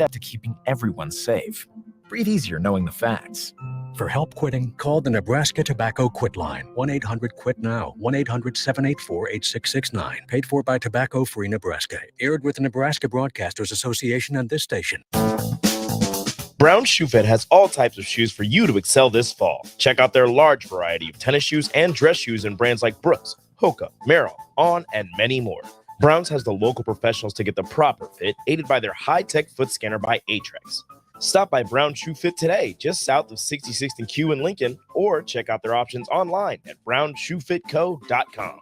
to keeping everyone safe. Breathe easier knowing the facts. For help quitting, call the Nebraska Tobacco Quit Line, 1-800-QUIT-NOW, 1-800-784-8669. Paid for by Tobacco Free Nebraska. Aired with the Nebraska Broadcasters Association and this station. Brown Shoe Fit has all types of shoes for you to excel this fall. Check out their large variety of tennis shoes and dress shoes in brands like Brooks, Hoka, Merrell, On, and many more. Browns has the local professionals to get the proper fit, aided by their high-tech foot scanner by Aetrex. Stop by Brown Shoe Fit today, just south of 66th and Q in Lincoln, or check out their options online at brownshoefitco.com.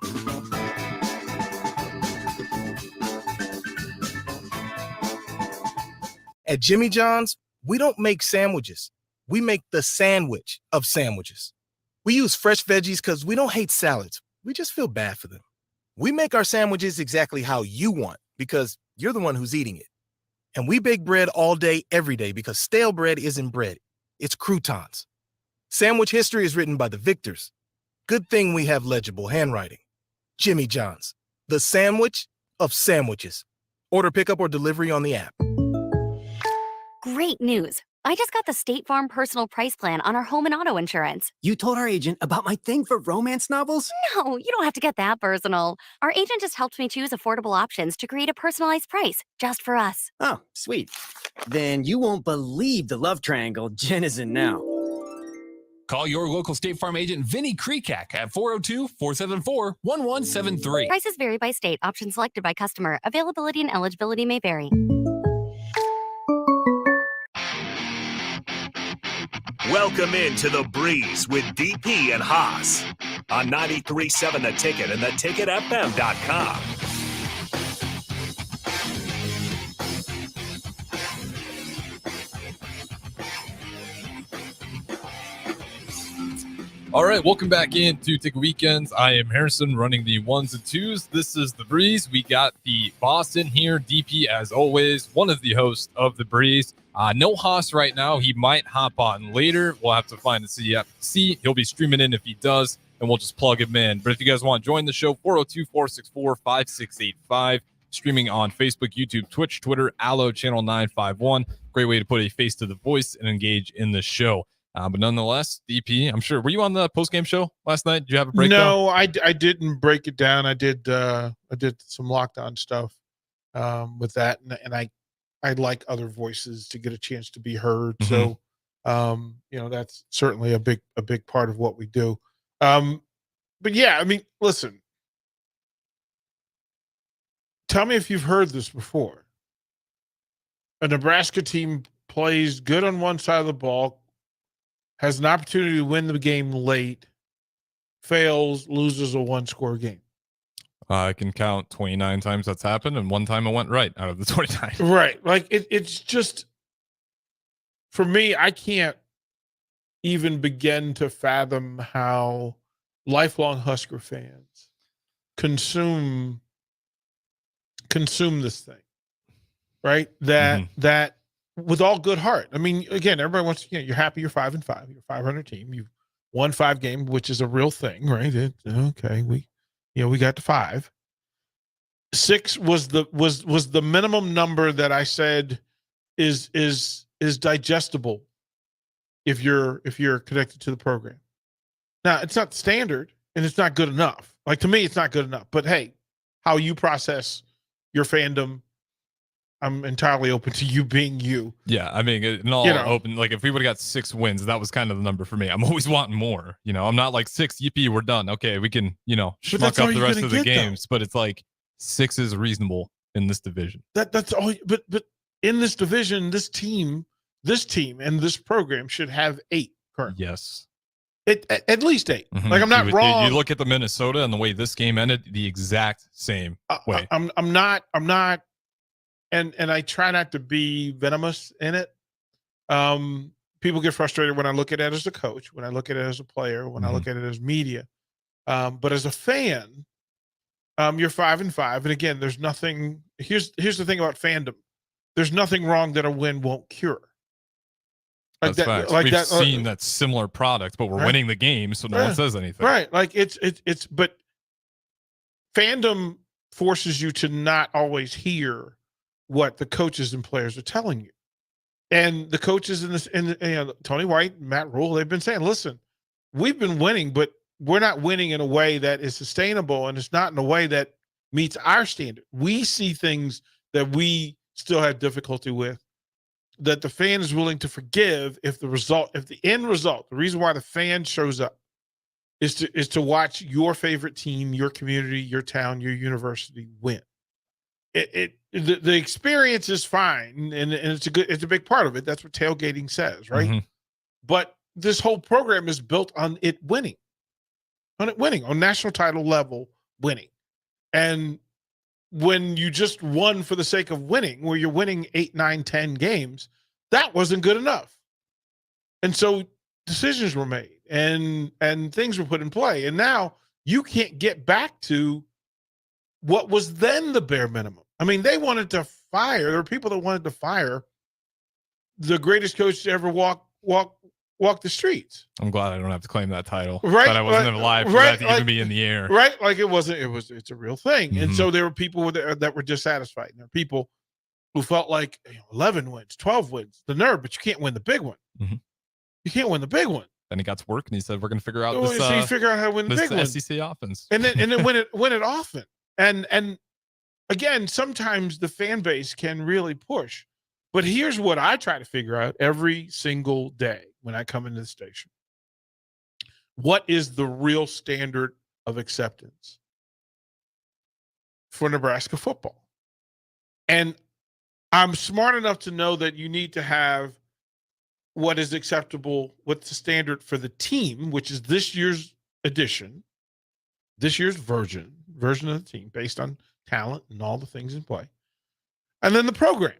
At Jimmy John's, we don't make sandwiches. We make the sandwich of sandwiches. We use fresh veggies because we don't hate salads. We just feel bad for them. We make our sandwiches exactly how you want because you're the one who's eating it. And we bake bread all day, every day because stale bread isn't bread. It's croutons. Sandwich history is written by the victors. Good thing we have legible handwriting. Jimmy John's, the sandwich of sandwiches. Order pickup or delivery on the app. Great news. I just got the State Farm Personal Price Plan on our home and auto insurance. You told our agent about my thing for romance novels? No, you don't have to get that personal. Our agent just helped me choose affordable options to create a personalized price just for us. Oh, sweet. Then you won't believe the love triangle Jen is in now. Call your local State Farm agent Vinny Krekak at 402-474-1173. Prices vary by state. Options selected by customer. Availability and eligibility may vary. Welcome into The Breeze with DP and Haas on 93.7 The Ticket and theticketfm.com. All right, welcome back into Ticket Weekends. I am Harrison running the ones and twos. This is The Breeze. We got the boss in here, DP, as always, one of the hosts of The Breeze. No Haas right now. He might hop on later. We'll have to find and see. He'll be streaming in if he does, and we'll just plug him in. But if you guys want to join the show, 402-464-5685. Streaming on Facebook, YouTube, Twitch, Twitter, Allo, Channel 951. Great way to put a face to the voice and engage in the show. But nonetheless, DP, I'm sure. Were you on the post-game show last night? Did you have a breakdown? No, I didn't break it down. I did some lockdown stuff with that, and I like other voices to get a chance to be heard. Mm-hmm. So, that's certainly a big part of what we do. But yeah, I mean, listen. Tell me if you've heard this before. A Nebraska team plays good on one side of the ball, has an opportunity to win the game late, fails, loses a one-score game. I can count 29 times that's happened, and one time it went right out of the 29. Right. Like, it's just, for me, I can't even begin to fathom how lifelong Husker fans consume this thing, right? That with all good heart. I mean, again, everybody wants to, you're happy you're 5-5, you're a 500 team, you've won 5 games, which is a real thing, right? Okay, we got to 5. 6 was the minimum number that I said is digestible if you're connected to the program. Now, it's not standard and it's not good enough. Like, to me, it's not good enough. But hey, how you process your fandom, I'm entirely open to you being you. Yeah, I mean, in all open, like if we would have got 6 wins, that was kind of the number for me. I'm always wanting more. I'm not like 6, yippee, we're done. Okay, we can, schmuck up the rest of the games. But it's like 6 is reasonable in this division. That's all. But in this division, this team and this program should have 8 currently. Yes. At least 8. Mm-hmm. Like, I'm not wrong. You look at the Minnesota and the way this game ended, the exact same way. I'm not. And I try not to be venomous in it. People get frustrated when I look at it as a coach, when I look at it as a player, when I look at it as media. But as a fan, you're 5-5. And again, there's nothing. Here's the thing about fandom. There's nothing wrong that a win won't cure. That's facts. We've seen that similar product, but we're winning the game, so no one says anything. Right. Like it's but fandom forces you to not always hear what the coaches and players are telling you. And the coaches in Tony White, Matt Rule, they've been saying, listen, we've been winning, but we're not winning in a way that is sustainable, and it's not in a way that meets our standard. We see things that we still have difficulty with, that the fan is willing to forgive if the end result, the reason why the fan shows up is to watch your favorite team, your community, your town, your university win. The experience is fine, and it's a big part of it. That's what tailgating says, right? Mm-hmm. But this whole program is built on it winning, on national title level winning. And when you just won for the sake of winning, where you're winning 8, 9, 10 games, that wasn't good enough. And so decisions were made and things were put in play. And now you can't get back to what was then the bare minimum. I mean, they wanted to fire. There were people that wanted to fire the greatest coach to ever walk the streets. I'm glad I don't have to claim that title. Right. But I wasn't alive for that to even be in the air. Right. Like it's a real thing. Mm-hmm. And so there were people that were dissatisfied. And there were people who felt like 11 wins, 12 wins, the nerve, but you can't win the big one. Mm-hmm. You can't win the big one. Then he got to work and he said, we're going to figure out So you figure out how to win the big one. SEC offense. And then win it often. And again, sometimes the fan base can really push. But here's what I try to figure out every single day when I come into the station. What is the real standard of acceptance for Nebraska football? And I'm smart enough to know that you need to have what is acceptable, what's the standard for the team, which is this year's edition, this year's version of the team based on talent and all the things in play. And then the program.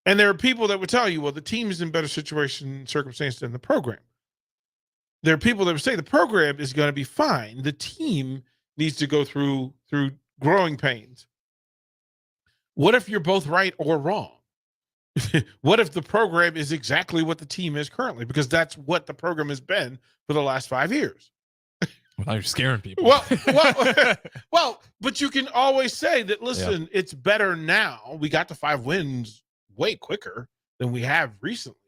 And there are people that would tell you, well, the team is in better situation and circumstance than the program. There are people that would say the program is going to be fine. The team needs to go through growing pains. What if you're both right or wrong? What if the program is exactly what the team is currently? Because that's what the program has been for the last 5 years. Well, now you're scaring people. Well, but you can always say that, listen, It's better now. We got to 5 wins way quicker than we have recently.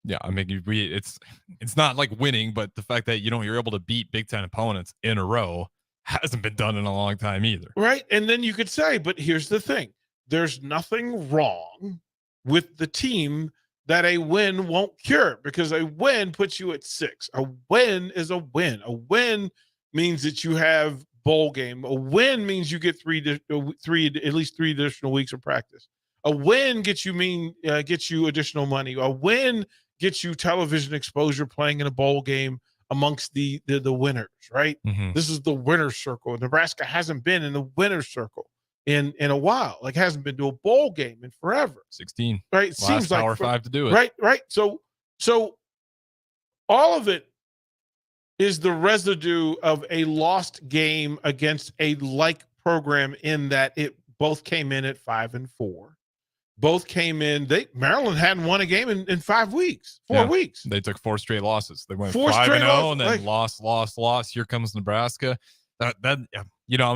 Yeah, I mean, it's not like winning, but the fact that you're able to beat Big Ten opponents in a row hasn't been done in a long time either. Right. And then you could say, but here's the thing. There's nothing wrong with the team that a win won't cure, because a win puts you at 6. A win is a win. A win means that you have bowl game. A win means you get at least 3 additional weeks of practice. A win gets you additional money. A win gets you television exposure playing in a bowl game amongst the winners, right? Mm-hmm. This is the winner's circle. Nebraska hasn't been in the winner's circle in a while. Like, hasn't been to a bowl game in forever. 16. Right? It seems like Power 5 to do it. Right. So all of it is the residue of a lost game against a like program, in that it both came in at 5-4. Both came in. Maryland hadn't won a game in 5 weeks, 4 weeks. They took 4 straight losses. They went 4 5-0 straight and then lost. Here comes Nebraska. I'm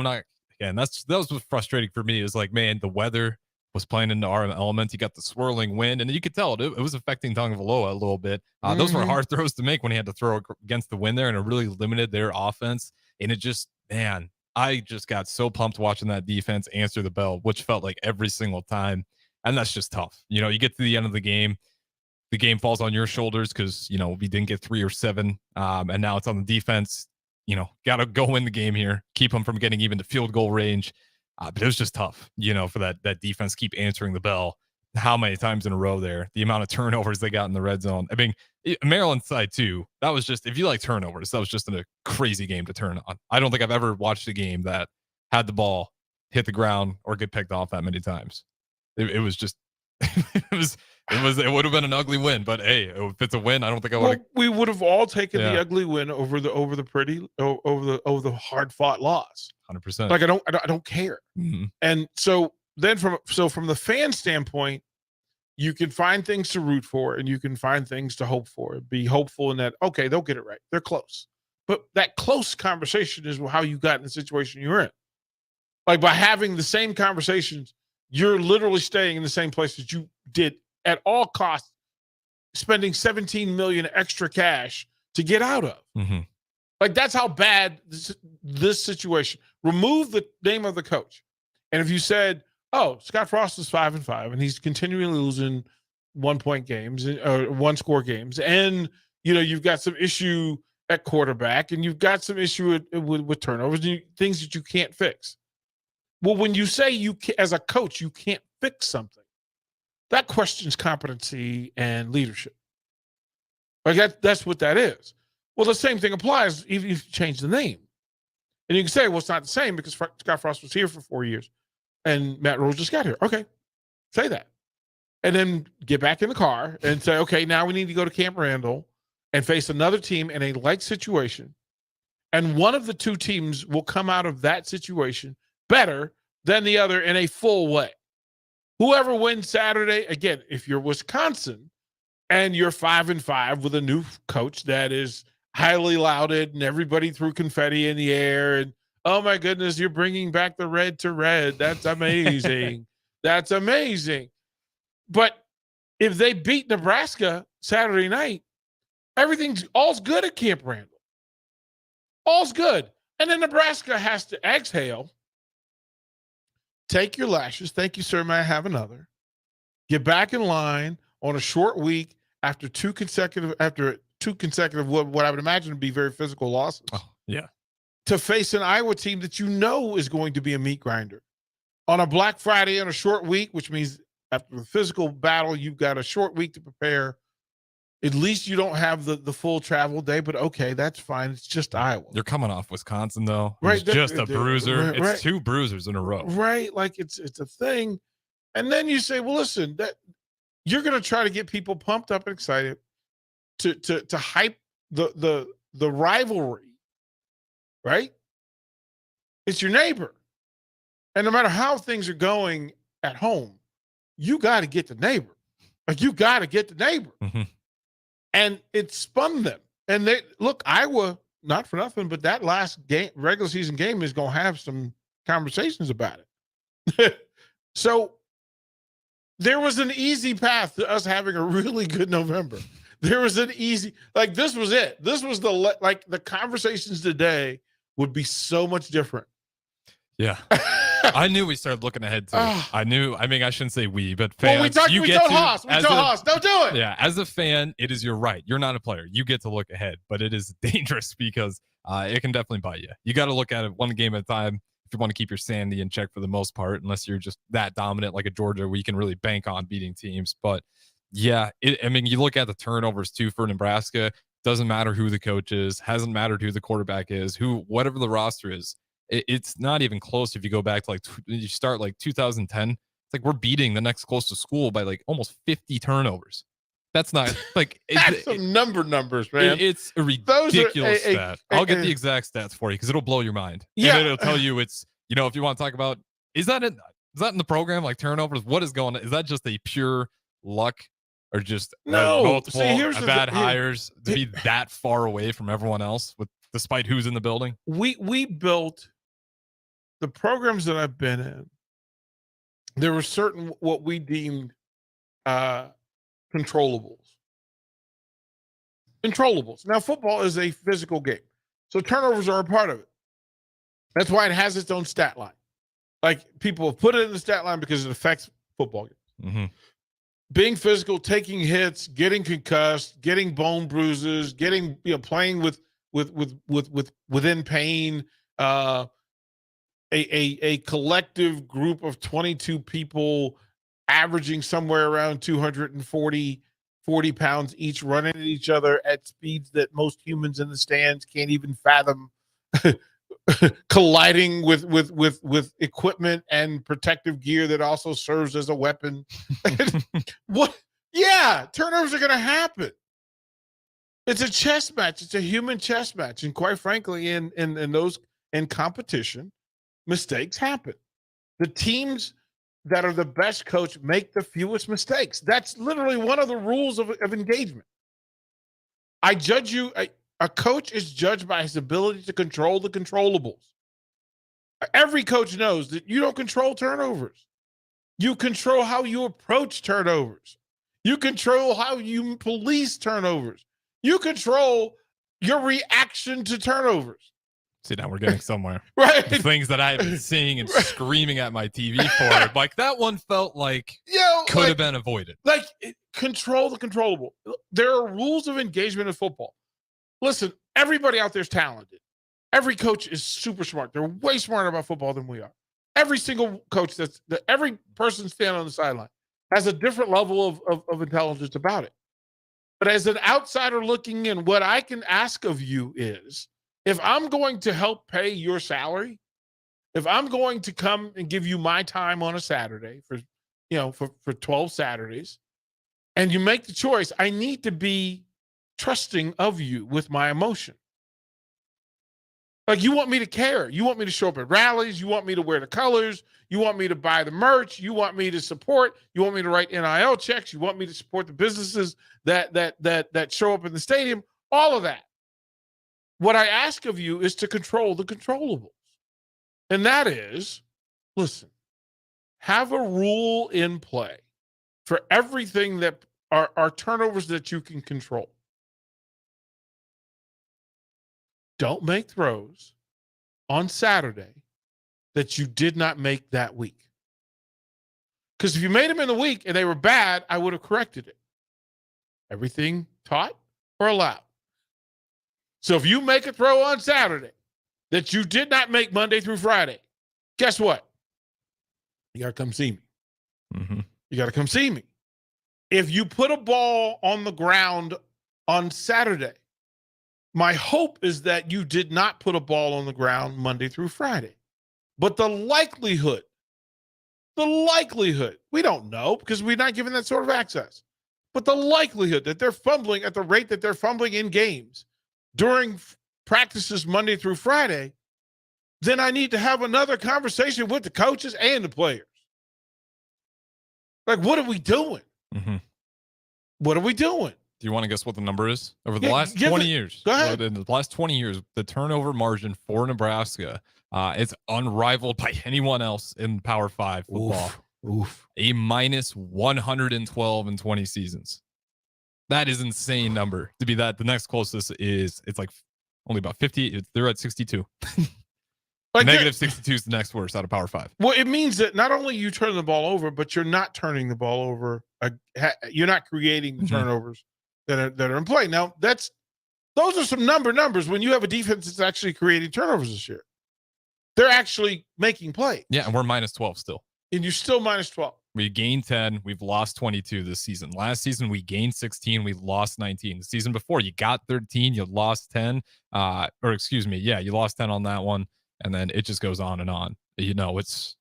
not. Again, that was what's frustrating for me. Is like, man, the weather was playing into our element. You got the swirling wind, and you could tell it was affecting Tagovailoa a little bit. Those were hard throws to make when he had to throw against the wind there, and it really limited their offense. And it just, man, I just got so pumped watching that defense answer the bell, which felt like every single time. And that's just tough. You get to the end of the game falls on your shoulders because, we didn't get 3 or 7. And now it's on the defense. Got to go win the game here, keep them from getting even to field goal range. But it was just tough, for that defense keep answering the bell. How many times in a row there, the amount of turnovers they got in the red zone. I mean, Maryland side too, that was just, if you like turnovers, that was just a crazy game to turn on. I don't think I've ever watched a game that had the ball hit the ground or get picked off that many times. It was just, it would have been an ugly win, but hey, if it's a win, I don't think I would. We would have all taken the ugly win over the hard fought loss. 100%. Like, I don't care. Mm-hmm. And so then from the fan standpoint, you can find things to root for and you can find things to hope for. Be hopeful in that, okay, they'll get it right. They're close. But that close conversation is how you got in the situation you're in. Like, by having the same conversations you're literally staying in the same place that you did at all costs, spending $17 million extra cash to get out of. Mm-hmm. Like, that's how bad this situation. Remove the name of the coach. And if you said, oh, Scott Frost is 5-5 and he's continually losing 1-point games or 1-score games, and you've got some issue at quarterback and you've got some issue with turnovers and things that you can't fix. Well, when you say as a coach you can't fix something, that questions competency and leadership. Like, that's what that is. Well, the same thing applies even if you change the name. And you can say, well, it's not the same because Scott Frost was here for 4 years and Matt Rule just got here. Okay, say that. And then get back in the car and say, okay, now we need to go to Camp Randall and face another team in a like situation. And one of the two teams will come out of that situation better than the other in a full way. Whoever wins Saturday, again, if you're Wisconsin and you're 5-5 with a new coach that is highly lauded and everybody threw confetti in the air and, oh my goodness, you're bringing back the red to red. That's amazing. That's amazing. But if they beat Nebraska Saturday night, all's good at Camp Randall. All's good. And then Nebraska has to exhale, take your lashes. Thank you, sir. May I have another? Get back in line on a short week after two consecutive what I would imagine would be very physical losses. Oh, yeah. To face an Iowa team that is going to be a meat grinder. On a Black Friday on a short week, which means after the physical battle, you've got a short week to prepare. At least you don't have the full travel day, but okay, that's fine. It's just Iowa. You're coming off Wisconsin, though. Right. It's just a bruiser. Right. It's 2 bruisers in a row. Right. Like, it's a thing. And then you say, well, listen, that you're going to try to get people pumped up and excited to hype the rivalry, right? It's your neighbor. And no matter how things are going at home, you got to get the neighbor. Like, you got to get the neighbor. Mm-hmm. And it spun them. And Iowa, not for nothing, but that last game, regular season game, is going to have some conversations about it. So there was an easy path to us having a really good November. There was an easy, this was it. This was the conversations today would be so much different. Yeah. I knew we started looking ahead to it. I shouldn't say we, but fans. Well, we told Haas, don't do it. Yeah, as a fan, you're right. You're not a player. You get to look ahead, but it is dangerous because it can definitely bite you. You got to look at it one game at a time if you want to keep your sanity in check for the most part, unless you're just that dominant like a Georgia where you can really bank on beating teams. But yeah, you look at the turnovers too for Nebraska. Doesn't matter who the coach is, hasn't mattered who the quarterback is, whatever the roster is. It's not even close. If you go back to you start 2010, it's like we're beating the next closest school by almost 50 turnovers. That's not that's some numbers, man. It's a ridiculous stat. I'll get the exact stats for you because it'll blow your mind. Yeah, and it'll tell you if you want to talk about is that in the program, like turnovers? What is going on? Is that just a pure luck or just multiple bad hires to be that far away from everyone else despite who's in the building? We built the programs that I've been in. There were certain what we deemed controllables. Now, football is a physical game, so turnovers are a part of it. That's why it has its own stat line. People have put it in the stat line because it affects football games. Mm-hmm. Being physical, taking hits, getting concussed, getting bone bruises, getting playing within pain. A collective group of 22 people averaging somewhere around 240 pounds each, running at each other at speeds that most humans in the stands can't even fathom, colliding with equipment and protective gear that also serves as a weapon. What? Yeah, turnovers are going to happen. It's a chess match. It's a human chess match. And quite frankly, in competition, mistakes happen. The teams that are the best coach make the fewest mistakes. That's literally one of the rules of engagement. I judge you. A coach is judged by his ability to control the controllables. Every coach knows that you don't control turnovers. You control how you approach turnovers. You control how you police turnovers. You control your reaction to turnovers. See, now we're getting somewhere. Right. The things that I've been seeing and screaming at my TV for. Like, that one felt like could have been avoided. Control the controllable. There are rules of engagement in football. Listen, everybody out there is talented. Every coach is super smart. They're way smarter about football than we are. Every single coach every person standing on the sideline has a different level of intelligence about it. But as an outsider looking in, what I can ask of you is, if I'm going to help pay your salary, if I'm going to come and give you my time on a Saturday for 12 Saturdays, and you make the choice, I need to be trusting of you with my emotion. Like, you want me to care. You want me to show up at rallies. You want me to wear the colors. You want me to buy the merch. You want me to support. You want me to write NIL checks. You want me to support the businesses that show up in the stadium. All of that. What I ask of you is to control the controllables. And that is, listen, have a rule in play for everything that are turnovers that you can control. Don't make throws on Saturday that you did not make that week. Because if you made them in the week and they were bad, I would have corrected it. Everything taught or allowed. So if you make a throw on Saturday that you did not make Monday through Friday, guess what? You got to come see me. Mm-hmm. You got to come see me. If you put a ball on the ground on Saturday, my hope is that you did not put a ball on the ground Monday through Friday. But the likelihood, we don't know because we're not given that sort of access. But the likelihood that they're fumbling at the rate that they're fumbling in games during practices Monday through Friday, then I need to have another conversation with the coaches and the players. Like, what are we doing? Mm-hmm. What are we doing? Do you want to guess what the number is? Over the last 20 years. Go ahead. In the last 20 years, the turnover margin for Nebraska is unrivaled by anyone else in Power 5 football. Oof. A minus 112 in 20 seasons. That is insane number to be that. The next closest it's like only about 50. They're at 62. Negative 62 is the next worst out of Power 5. Well, it means that not only you turn the ball over, but you're not turning the ball over. You're not creating the turnovers that are in play. Now, those are some numbers when you have a defense that's actually creating turnovers this year. They're actually making plays. Yeah, and we're minus 12 still. And you're still minus 12. We gained 10. We've lost 22 this season. Last season, we gained 16. We lost 19. The season before, you got 13. You lost 10. You lost 10 on that one. And then it just goes on and on. You know, it's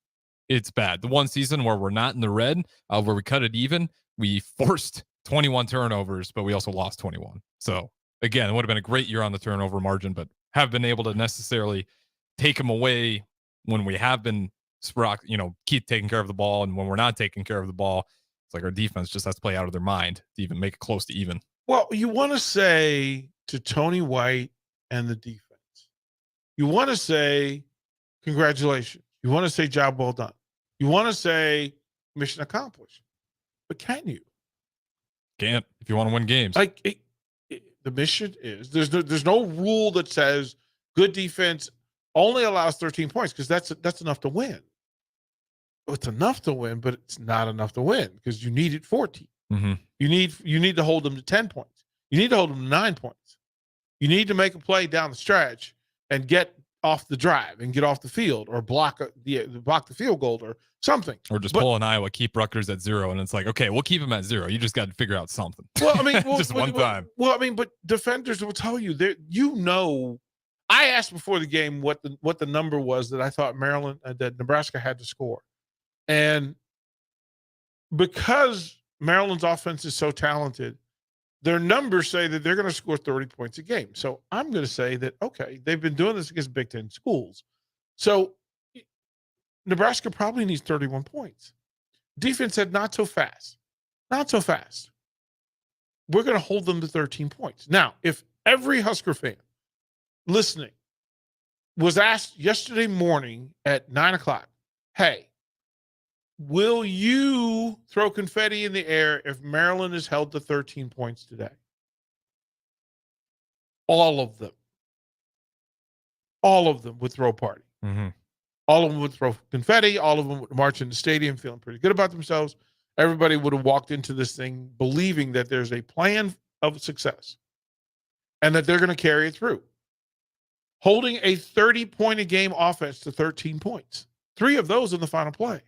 bad. The one season where we're not in the red, where we cut it even, we forced 21 turnovers, but we also lost 21. So, again, it would have been a great year on the turnover margin, but have been able to necessarily take them away when we have been, keep taking care of the ball. And when we're not taking care of the ball, it's like our defense just has to play out of their mind to even make it close to even. Well, you want to say to Tony White and the defense, you want to say, congratulations. You want to say, job well done. You want to say, mission accomplished. But can you? Can't if you want to win games. The mission is, there's no rule that says good defense only allows 13 points because that's enough to win. It's enough to win, but it's not enough to win because you needed 14. Mm-hmm. You need to hold them to 10 points. You need to hold them to 9 points. You need to make a play down the stretch and get off the drive and get off the field or block the field goal or something. Or just pull an Iowa, keep Rutgers at 0. And it's like, okay, we'll keep them at 0. You just got to figure out something. Well, I mean, just one time. But defenders will tell you that, I asked before the game what the number was that I thought that Nebraska had to score. And because Maryland's offense is so talented, their numbers say that they're going to score 30 points a game. So I'm going to say that, okay, they've been doing this against Big Ten schools. So Nebraska probably needs 31 points. Defense said, not so fast. Not so fast. We're going to hold them to 13 points. Now, if every Husker fan listening was asked yesterday morning at 9:00, hey, Will you throw confetti in the air if Maryland is held to 13 points today? All of them. All of them would throw a party. Mm-hmm. All of them would throw confetti. All of them would march in the stadium feeling pretty good about themselves. Everybody would have walked into this thing believing that there's a plan of success and that they're going to carry it through. Holding a 30-point-a-game offense to 13 points. 3 of those in the final play,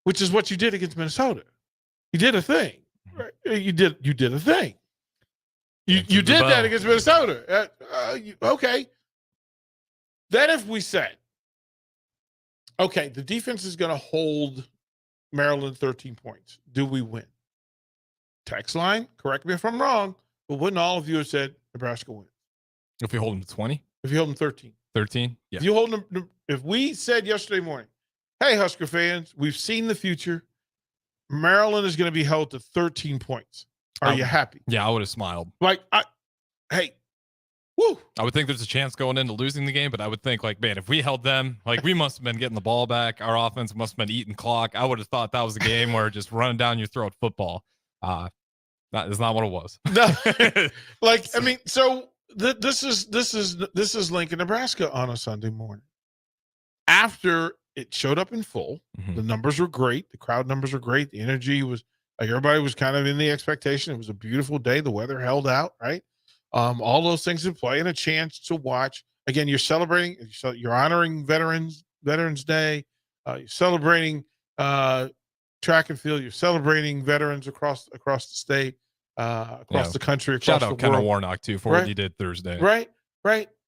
which is what you did against Minnesota. You did a thing. Right? You did a thing. You did that against Minnesota. Okay. Then if we said, okay, the defense is going to hold Maryland 13 points. Do we win? Text line, correct me if I'm wrong, but wouldn't all of you have said Nebraska wins? If we hold them to 20? If you hold them 13. 13? Yeah. If you hold them, if we said yesterday morning, hey, Husker fans, we've seen the future. Maryland is going to be held to 13 points. Are you happy? Yeah, I would have smiled. Like, hey, woo. I would think there's a chance going into losing the game, but I would think, like, man, if we held them, like, we must have been getting the ball back. Our offense must have been eating clock. I would have thought that was a game where just running down your throat football. That is not what it was. No, like, I mean, so this is Lincoln, Nebraska on a Sunday morning. After it showed up in full, the numbers were great. The crowd numbers were great. The energy was like everybody was kind of in the expectation. It was a beautiful day. The weather held out, right? All those things in play and a chance to watch. Again, you're celebrating, you're honoring Veterans Day. You're celebrating track and field. You're celebrating veterans across the state, across the country, across Shout the out world. Kenna Warnock, too, for what he did Thursday. Right.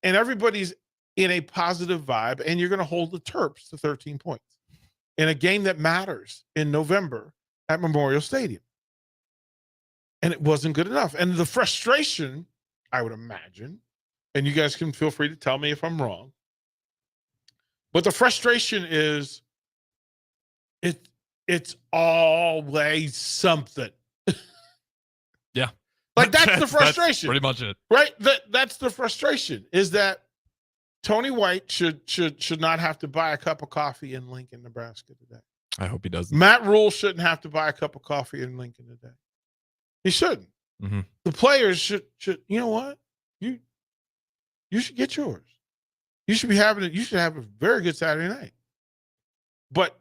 And everybody's in a positive vibe, and you're going to hold the Terps to 13 points in a game that matters in November at Memorial Stadium. And it wasn't good enough. And the frustration, I would imagine, and you guys can feel free to tell me if I'm wrong, but the frustration is it's always something. Yeah. Like that's the frustration. That's pretty much it. Right? That's the frustration, is that Tony White should not have to buy a cup of coffee in Lincoln, Nebraska today. I hope he doesn't. Matt Rule shouldn't have to buy a cup of coffee in Lincoln today. He shouldn't. Mm-hmm. The players should, you know what? You should get yours. You should have a very good Saturday night. But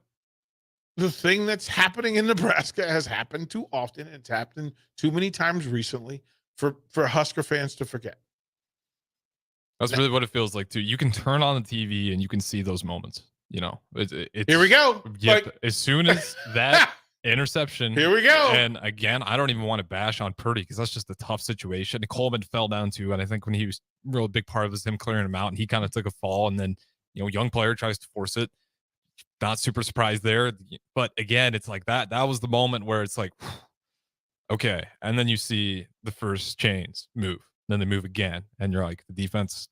the thing that's happening in Nebraska has happened too often. It's happened too many times recently for Husker fans to forget. That's really what it feels like, too. You can turn on the TV and you can see those moments. You know, it's here we go. Yep, like, as soon as that interception, here we go. And again, I don't even want to bash on Purdy because that's just a tough situation. Coleman fell down too, and I think when he was a real big part of him clearing him out, and he kind of took a fall, and then young player tries to force it. Not super surprised there, but again, it's like that. That was the moment where it's like, okay, and then you see the first chains move, then they move again, and you're like, the defense.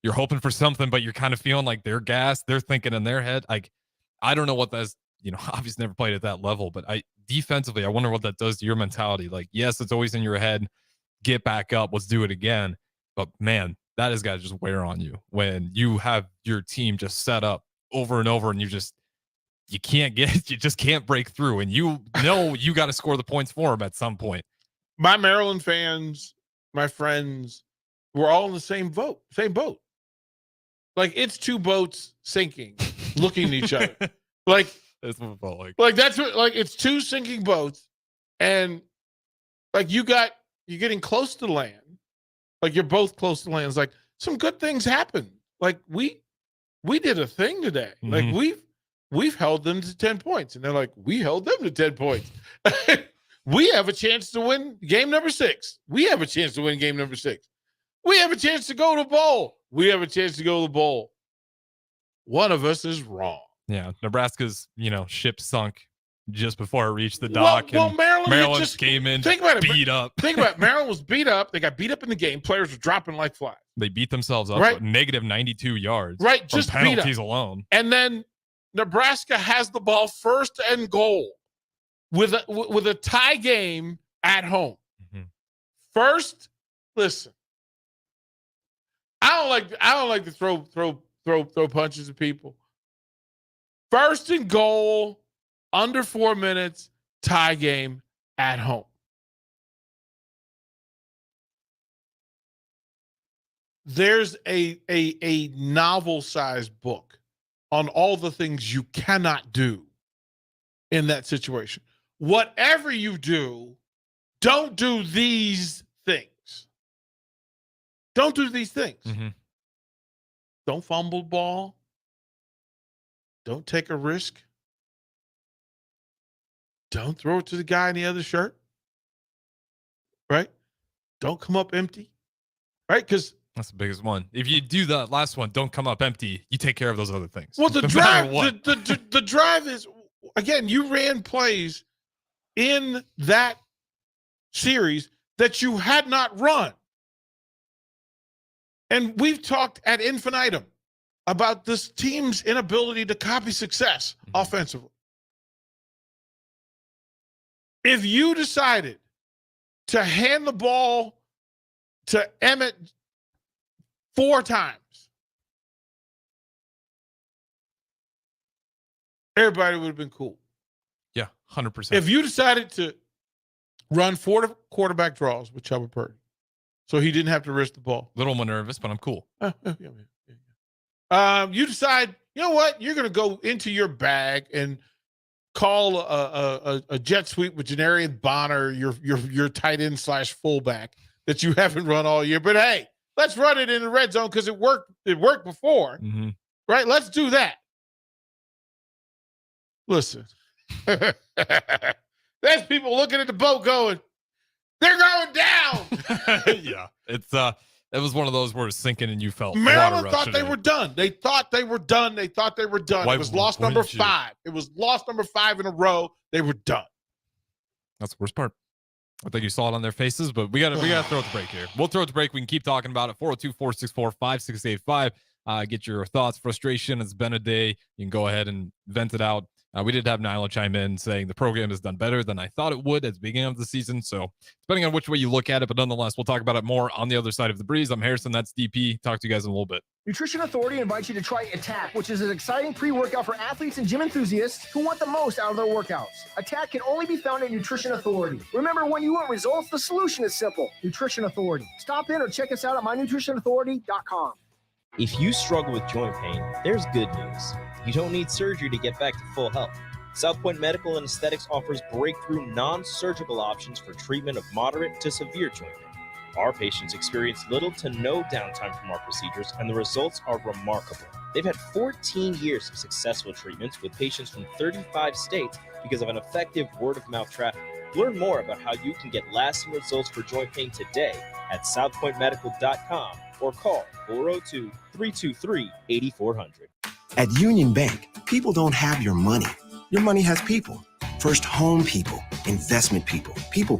You're hoping for something, but you're kind of feeling like they're gassed. They're thinking in their head, like, I don't know what that's, obviously never played at that level, but defensively, I wonder what that does to your mentality. Like, yes, it's always in your head. Get back up. Let's do it again. But man, that has got to just wear on you when you have your team just set up over and over and you just can't break through. And you got to score the points for them at some point. My Maryland fans, my friends, we're all in the same boat. Like it's two boats sinking, looking at each other. Like that's what it felt like. Like that's what, like it's two sinking boats, and like you're getting close to land. Like you're both close to land. It's like some good things happen. Like we did a thing today. Mm-hmm. Like we've held them to 10 points, and they're like, we held them to 10 points. We have a chance to win game number 6. We have a chance to win game number 6. We have a chance to go to the bowl. We have a chance to go to the bowl. One of us is wrong. Yeah, Nebraska's, ship sunk just before it reached the dock. Well, Maryland just came in, think about it, beat up. Think about it. Maryland was beat up. They got beat up in the game. Players were dropping like flies. They beat themselves up. Right. Negative 92 yards. Right, from just penalties alone. And then Nebraska has the ball first and goal with a tie game at home. Mm-hmm. First, listen. I don't like to throw punches at people. First and goal under 4 minutes, tie game at home. There's a novel-sized book on all the things you cannot do in that situation. Whatever you do, don't do these things. Don't do these things. Mm-hmm. Don't fumble the ball. Don't take a risk. Don't throw it to the guy in the other shirt. Right? Don't come up empty. Right? Because that's the biggest one. If you do the last one, don't come up empty. You take care of those other things. Well, the No drive, matter what. the drive is, again, you ran plays in that series that you had not run. And we've talked ad infinitum about this team's inability to copy success offensively. If you decided to hand the ball to Emmett 4 times, everybody would have been cool. Yeah, 100%. If you decided to run 4 quarterback draws with Chuba Purdy, so he didn't have to risk the ball. Little more nervous, but I'm cool. You decide, you know what? You're going to go into your bag and call a jet sweep with Janarian Bonner, your tight end / fullback that you haven't run all year. But hey, let's run it in the red zone because it worked. It worked before, right? Let's do that. Listen, there's people looking at the boat going, they're going down. Yeah, it was one of those where it's sinking and you felt Maryland thought they were done. They thought they were done. Why it was loss number wouldn't you? 5. It was loss number 5 in a row. They were done. That's the worst part. I think you saw it on their faces, but we got to throw it to break here. We'll throw it to break. We can keep talking about it. 402-464-5685. Get your thoughts, frustration. It's been a day. You can go ahead and vent it out. We did have Nyla chime in saying the program has done better than I thought it would at the beginning of the season. So depending on which way you look at it, but nonetheless, we'll talk about it more on the other side of the breeze. I'm Harrison. That's DP. Talk to you guys in a little bit. Nutrition Authority invites you to try Attack, which is an exciting pre-workout for athletes and gym enthusiasts who want the most out of their workouts. Attack can only be found at Nutrition Authority. Remember, when you want results, the solution is simple. Nutrition Authority. Stop in or check us out at mynutritionauthority.com. If you struggle with joint pain, there's good news. You don't need surgery to get back to full health. South Point Medical and Aesthetics offers breakthrough non-surgical options for treatment of moderate to severe joint pain. Our patients experience little to no downtime from our procedures, and the results are remarkable. They've had 14 years of successful treatments with patients from 35 states because of an effective word-of-mouth traffic. Learn more about how you can get lasting results for joint pain today at southpointmedical.com or call 402-323-8400. At Union Bank, people don't have your money. Your money has people. First home people, investment people, people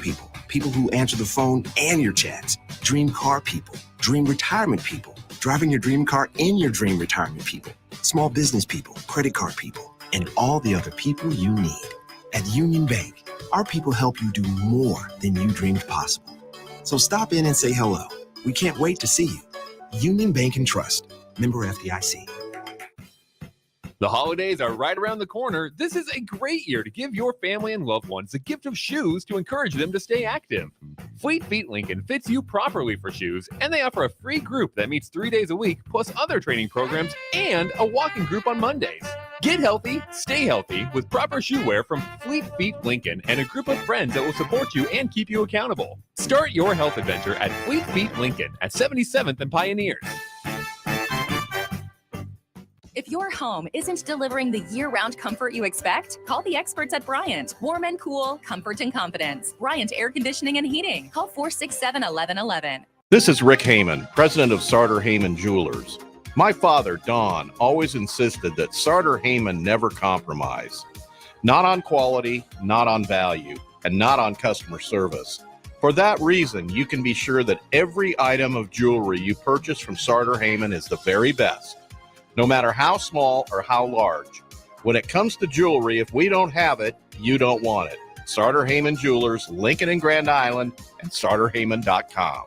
who answer the phone and your chats, dream car people, dream retirement people, driving your dream car in your dream retirement people, small business people, credit card people, and all the other people you need. At Union Bank, our people help you do more than you dreamed possible. So stop in and say hello. We can't wait to see you. Union Bank and Trust. Member FDIC. The holidays are right around the corner. This is a great year to give your family and loved ones a gift of shoes to encourage them to stay active. Fleet Feet Lincoln fits you properly for shoes, and they offer a free group that meets 3 days a week, plus other training programs and a walking group on Mondays. Get healthy, stay healthy with proper shoe wear from Fleet Feet Lincoln and a group of friends that will support you and keep you accountable. Start your health adventure at Fleet Feet Lincoln at 77th and Pioneers. If your home isn't delivering the year-round comfort you expect, call the experts at Bryant. Warm and cool, comfort and confidence. Bryant Air Conditioning and Heating. Call 467-1111. This is Rick Heyman, president of Sartor Heyman Jewelers. My father, Don, always insisted that Sartor Heyman never compromise. Not on quality, not on value, and not on customer service. For that reason, you can be sure that every item of jewelry you purchase from Sartor Heyman is the very best, no matter how small or how large. When it comes to jewelry, if we don't have it, you don't want it. Sartor Heyman Jewelers, Lincoln and Grand Island, and SartorHeyman.com.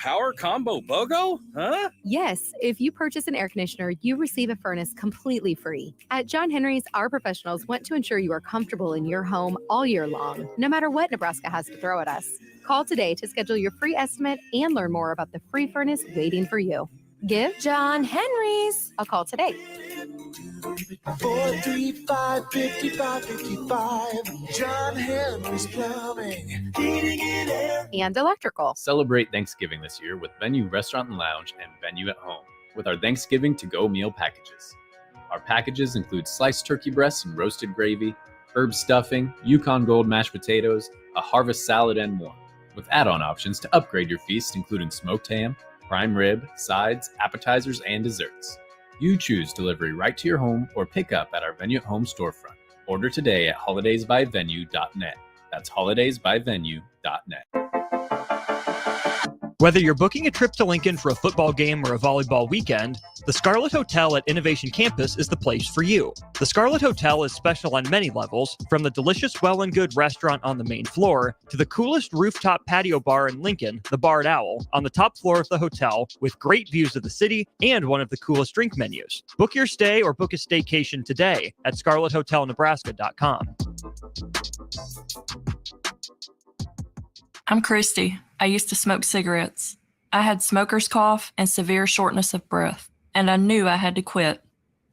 power combo BOGO? Huh? Yes, if you purchase an air conditioner, you receive a furnace completely free. At John Henry's, our professionals want to ensure you are comfortable in your home all year long, no matter what Nebraska has to throw at us. Call today to schedule your free estimate and learn more about the free furnace waiting for you. Give John Henry's a call today. 435-5555. John Henry's Plumbing, Heating and Air. And electrical. Celebrate Thanksgiving this year with Venue Restaurant and Lounge and Venue at Home with our Thanksgiving to-go meal packages. Our packages include sliced turkey breasts and roasted gravy, herb stuffing, Yukon Gold mashed potatoes, a harvest salad, and more, with add-on options to upgrade your feast, including smoked ham, prime rib, sides, appetizers, and desserts. You choose delivery right to your home or pick up at our Venue at Home storefront. Order today at holidaysbyvenue.net. That's holidaysbyvenue.net. Whether you're booking a trip to Lincoln for a football game or a volleyball weekend, the Scarlet Hotel at Innovation Campus is the place for you. The Scarlet Hotel is special on many levels, from the delicious Well and Good restaurant on the main floor to the coolest rooftop patio bar in Lincoln, the Barred Owl, on the top floor of the hotel with great views of the city and one of the coolest drink menus. Book your stay or book a staycation today at scarlethotelnebraska.com. I'm Christy. I used to smoke cigarettes. I had smoker's cough and severe shortness of breath, and I knew I had to quit.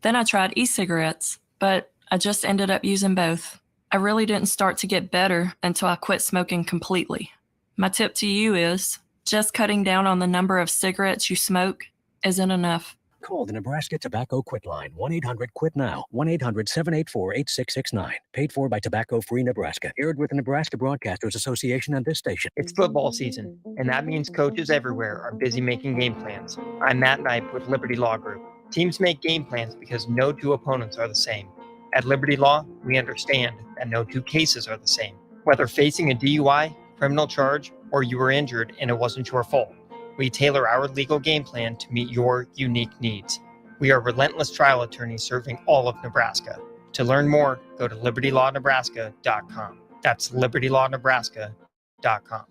Then I tried e-cigarettes, but I just ended up using both. I really didn't start to get better until I quit smoking completely. My tip to you is just cutting down on the number of cigarettes you smoke isn't enough. Call the Nebraska Tobacco Quit Line, 1-800-QUIT-NOW, 1-800-784-8669. Paid for by Tobacco Free Nebraska. Aired with the Nebraska Broadcasters Association and this station. It's football season, and that means coaches everywhere are busy making game plans. I'm Matt Knipe with Liberty Law Group. Teams make game plans because no two opponents are the same. At Liberty Law, we understand that no two cases are the same. Whether facing a DUI, criminal charge, or you were injured and it wasn't your fault, we tailor our legal game plan to meet your unique needs. We are relentless trial attorneys serving all of Nebraska. To learn more, go to libertylawnebraska.com. That's libertylawnebraska.com.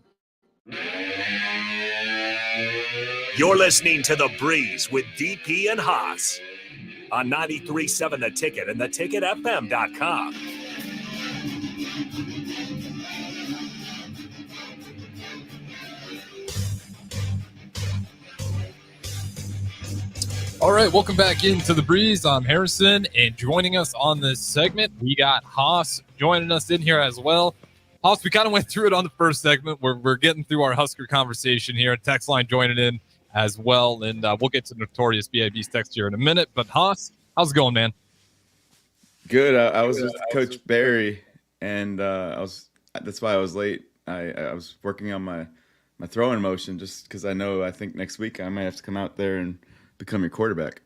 You're listening to The Breeze with DP and Haas on 93.7 The Ticket and theticketfm.com. All right, welcome back into The Breeze. I'm Harrison, and joining us on this segment, we got Haas joining us in here as well. Haas, we kind of went through it on the first segment. We're getting through our Husker conversation here. Text line joining in as well, and we'll get to Notorious BIB's text here in a minute. But Haas, how's it going, man? Good. I was with Coach Barry, and that's why I was late. I was working on my throwing motion just because I think next week I might have to come out there and become your quarterback.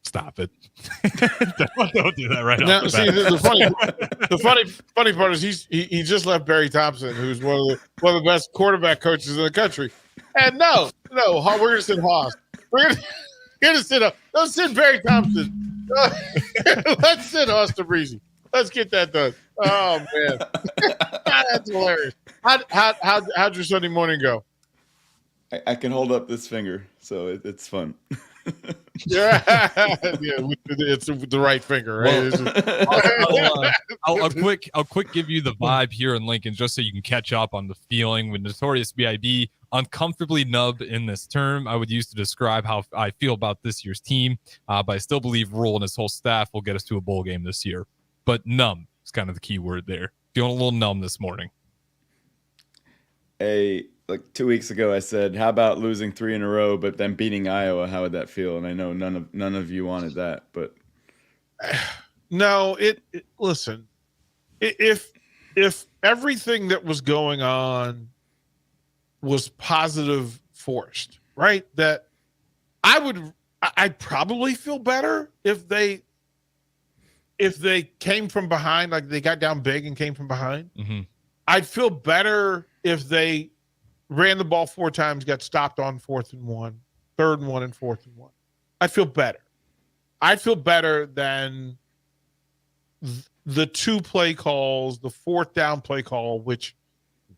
Stop it. Don't do that right now. Off See, the funny part is he just left Barry Thompson, who's one of the best quarterback coaches in the country. And no, we're gonna send Haas. We're gonna send up. Let's send Barry Thompson. Let's send Austin Breezy. Let's get that done. Oh man, that's hilarious. How'd your Sunday morning go? I can hold up this finger, so it's fun. Yeah, it's the right finger, right? I'll quick give you the vibe here in Lincoln, just so you can catch up on the feeling with Notorious BIB. Uncomfortably numb in this term, I would use to describe how I feel about this year's team, but I still believe Rule and his whole staff will get us to a bowl game this year. But numb is kind of the key word there. Feeling a little numb this morning. Like 2 weeks ago, I said, "How about losing 3 in a row, but then beating Iowa? How would that feel?" And I know none of you wanted that, but no. Listen, if everything that was going on was positive forced, right? That I'd probably feel better if they came from behind, like they got down big and came from behind. Mm-hmm. I'd feel better if they ran the ball 4 times, got stopped on 4th and 1, 3rd and 1, and 4th and 1. I'd feel better. I'd feel better than the 2 play calls, the 4th down play call, which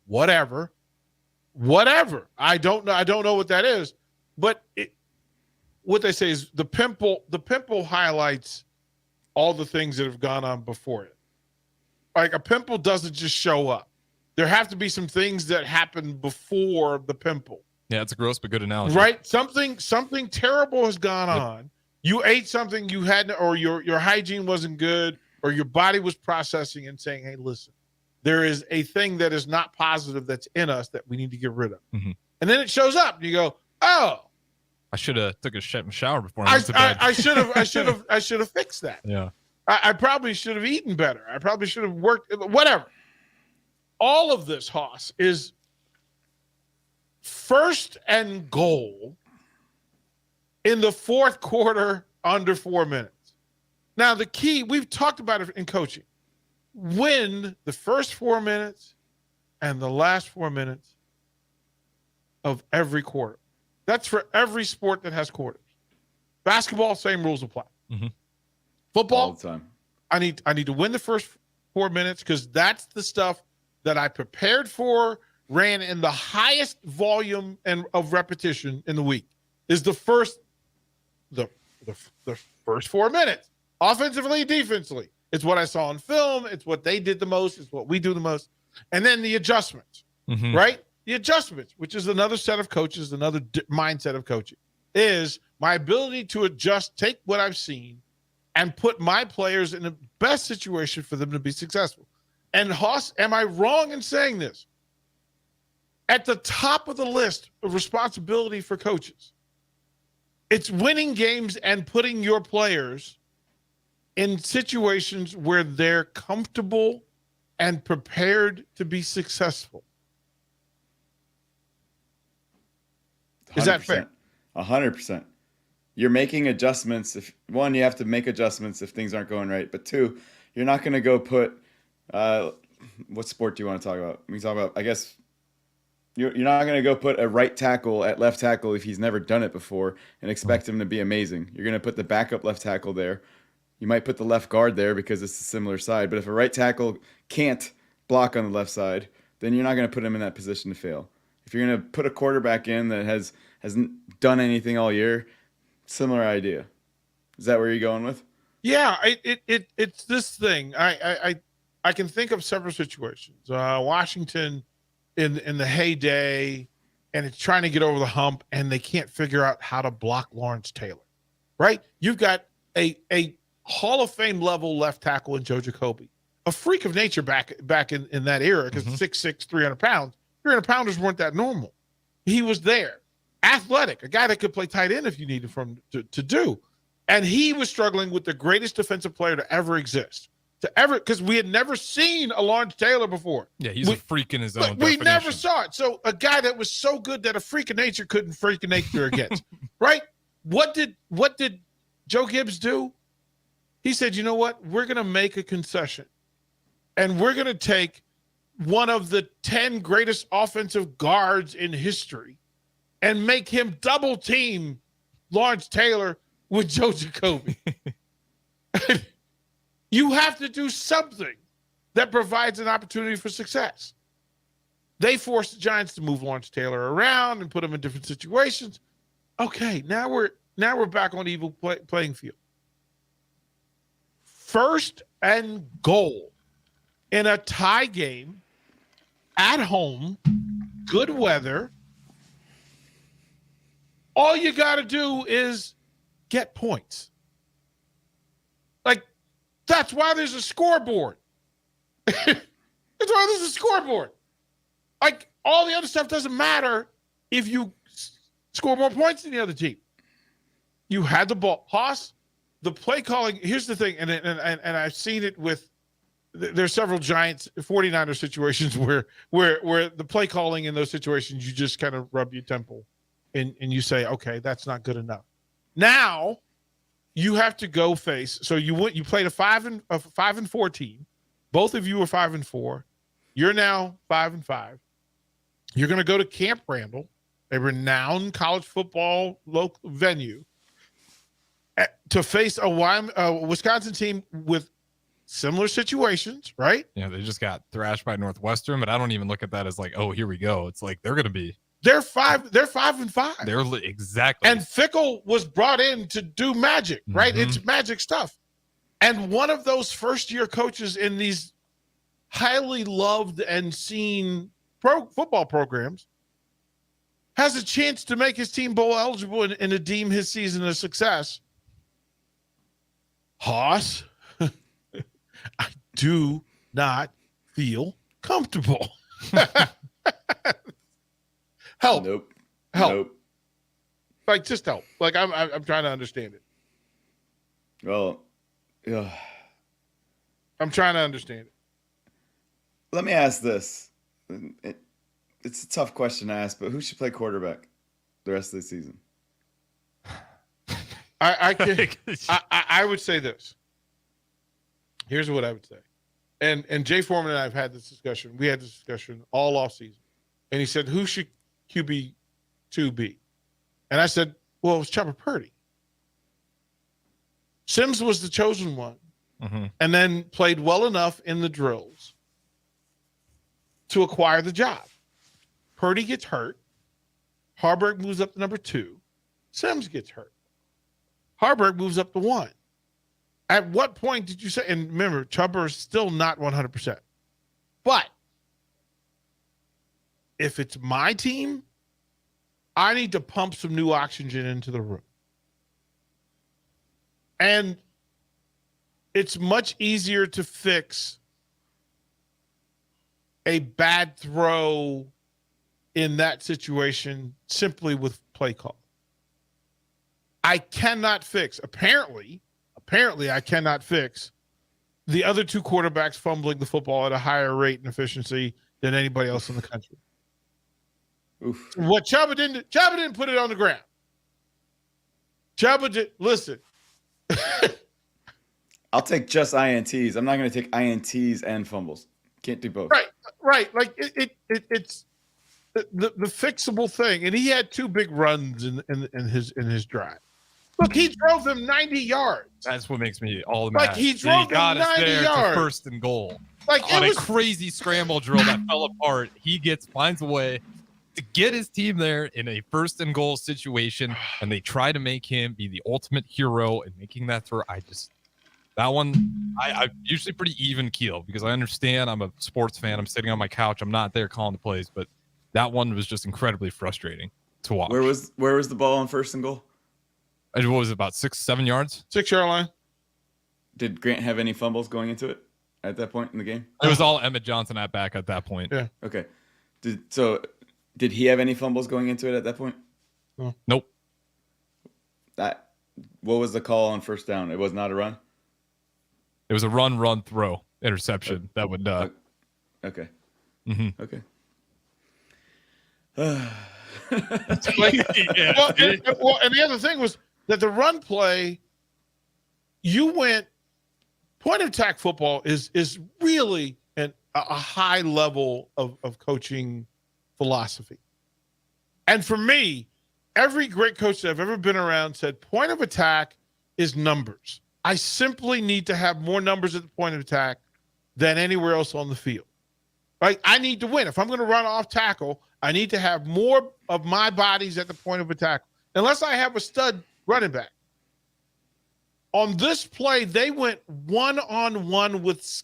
whatever, whatever. I don't know. I don't know what that is, but what they say is the pimple highlights all the things that have gone on before it. Like a pimple doesn't just show up. There have to be some things that happen before the pimple. Yeah, it's a gross but good analogy. Right? Something terrible has gone on. You ate something you hadn't, or your hygiene wasn't good, or your body was processing and saying, hey, listen, there is a thing that is not positive that's in us that we need to get rid of. Mm-hmm. And then it shows up and you go, oh, I should have took a shower before I went to bed. I should have fixed that. Yeah. I probably should have eaten better. I probably should have worked, whatever. All of this, Hoss, is first and goal in the fourth quarter under 4 minutes. Now, the key, we've talked about it in coaching. Win the first 4 minutes and the last 4 minutes of every quarter. That's for every sport that has quarters. Basketball, same rules apply. Mm-hmm. Football, all the time. I need to win the first 4 minutes because that's the stuff that I prepared for, ran in the highest volume and of repetition in the week. Is the first 4 minutes, offensively, defensively. It's what I saw on film. It's what they did the most. It's what we do the most. And then the adjustments, right? The adjustments, which is another set of coaches, another mindset of coaching, is my ability to adjust, take what I've seen, and put my players in the best situation for them to be successful. And Hoss, am I wrong in saying this? At the top of the list of responsibility for coaches, it's winning games and putting your players in situations where they're comfortable and prepared to be successful. Is that fair? 100%. You're making adjustments. If one, you have to make adjustments if things aren't going right. But two, you're not going to go put. What sport do you want to talk about? We can talk about. I guess you're not going to go put a right tackle at left tackle if he's never done it before and expect him to be amazing. You're going to put the backup left tackle there. You might put the left guard there because it's a similar side. But if a right tackle can't block on the left side, then you're not going to put him in that position to fail. If you're going to put a quarterback in that hasn't done anything all year, similar idea. Is that where you're going with? Yeah, it's this thing. I can think of several situations. Washington in the heyday, and it's trying to get over the hump, and they can't figure out how to block Lawrence Taylor. Right? You've got a Hall of Fame level left tackle in Joe Jacoby, a freak of nature back in that era because 6'6", 300 pounds. 300 pounders weren't that normal. He was there. Athletic, a guy that could play tight end if you needed him to do. And he was struggling with the greatest defensive player to ever exist. Because we had never seen a Lawrence Taylor before. Yeah, he's a freak in his own We definition. never saw it. So a guy that was so good that a freak of nature couldn't freak of nature against. Right? What did Joe Gibbs do? He said, you know what? We're going to make a concession. And we're going to take one of the 10 greatest offensive guards in history and make him double team Lawrence Taylor with Joe Jacoby. You have to do something that provides an opportunity for success. They forced the Giants to move Lawrence Taylor around and put him in different situations. Okay, now we're back on even playing field. First and goal in a tie game at home, good weather. All you got to do is get points. Like, that's why there's a scoreboard. That's why there's a scoreboard. Like, all the other stuff doesn't matter if you score more points than the other team. You had the ball. Hoss, the play calling, here's the thing, and I've seen it with, there's several Giants 49er situations where the play calling in those situations, you just kind of rub your temple and you say, okay, that's not good enough. Now you have to go face. So you played a 5-4 team. Both of you are 5-4. You're now 5-5. You're going to go to Camp Randall, a renowned college football local venue, to face a Wisconsin team with similar situations, right? Yeah, they just got thrashed by Northwestern, but I don't even look at that as like, oh, here we go. It's like they're going to be. They're 5-5. They're exactly. And Fickle was brought in to do magic, right? It's magic stuff. And one of those first-year coaches in these highly loved and seen football programs has a chance to make his team bowl eligible and to deem his season a success. Haas, I do not feel comfortable. Help. Nope. Help. Nope. Like, just help. Like, I'm trying to understand it. Well, yeah. I'm trying to understand it. Let me ask this. It's a tough question to ask, but who should play quarterback the rest of the season? I would say this. Here's what I would say. And Jay Foreman and I have had this discussion. We had this discussion all off season. And he said, who should QB2 be? And I said, well, it was Chubba Purdy. Sims was the chosen one, and then played well enough in the drills to acquire the job. Purdy gets hurt. Harburg moves up to number 2. Sims gets hurt. Harburg moves up to 1. At what point did you say, and remember, Chubba is still not 100%. But if it's my team, I need to pump some new oxygen into the room. And it's much easier to fix a bad throw in that situation simply with play call. I cannot fix, apparently I cannot fix the other 2 quarterbacks fumbling the football at a higher rate and efficiency than anybody else in the country. Oof. What Chubba didn't put it on the ground. Chubba did, listen. I'll take just INTs. I'm not going to take INTs and fumbles. Can't do both. Right. Like it's the fixable thing. And he had 2 big runs in his drive. Look, he drove them 90 yards. That's what makes me all mad. Like, he drove them 90 yards. To first and goal. Like, on a crazy scramble drill that fell apart, he finds a way to get his team there in a first and goal situation, and they try to make him be the ultimate hero in making that throw. That one, I'm usually pretty even keel because I understand I'm a sports fan. I'm sitting on my couch. I'm not there calling the plays, but that one was just incredibly frustrating to watch. Where was the ball on first and goal? What was it, about 6-7 yards? 6-yard line. Did Grant have any fumbles going into it at that point in the game? It was all Emmett Johnson at back at that point. Yeah. Okay. Did he have any fumbles going into it at that point? No. Nope. What was the call on first down? It was not a run? It was a run, throw, interception. That would. Okay. Mm-hmm. Okay. Well, and the other thing was that the run play, you went point of attack football is really a high level of coaching philosophy. And for me, every great coach that I've ever been around said point of attack is numbers. I simply need to have more numbers at the point of attack than anywhere else on the field. Right? I need to win. If I'm going to run off tackle, I need to have more of my bodies at the point of attack, unless I have a stud running back. On this play, they went one-on-one with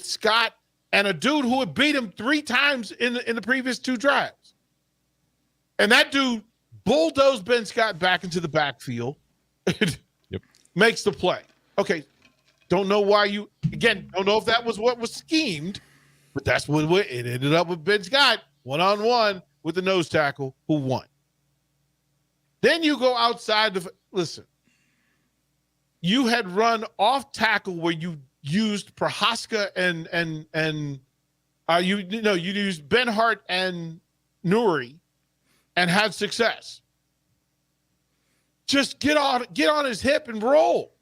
Scott and a dude who had beat him 3 times in the previous 2 drives. And that dude bulldozed Ben Scott back into the backfield. Yep. Makes the play. Okay. Don't know why don't know if that was what was schemed, but that's what it ended up with. Ben Scott one-on-one with the nose tackle who won. Then you go outside listen. You had run off tackle where you used Prohaska and you used Ben Hart and Nuri and had success. Just get on his hip and roll.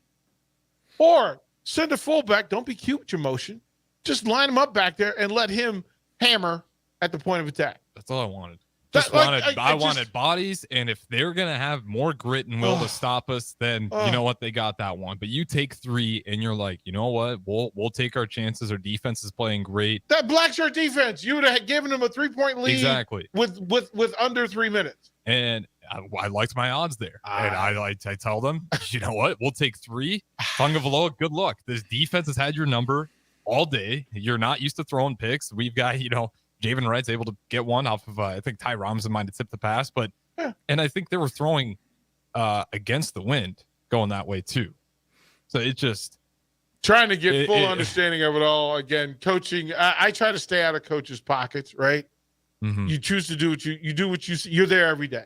Or send a fullback. Don't be cute with your motion. Just line him up back there and let him hammer at the point of attack. That's all I wanted. I wanted bodies, and if they're gonna have more grit and will to stop us, then you know what, they got that one. But you take 3, and you're like, you know what, we'll take our chances. Our defense is playing great. That black shirt defense, you would have given them a 3-point lead exactly with under 3 minutes. And I liked my odds there, and I tell them, you know what, we'll take 3. Tagovailoa, good luck. This defense has had your number all day. You're not used to throwing picks. We've got, Javen Wright's able to get one off of, I think Ty Robinson might have tipped the pass, but, and I think they were throwing against the wind going that way too. So it just. Trying to get full understanding of it all. Again, coaching, I try to stay out of coaches' pockets, right? Mm-hmm. You choose to do what you see. You're there every day.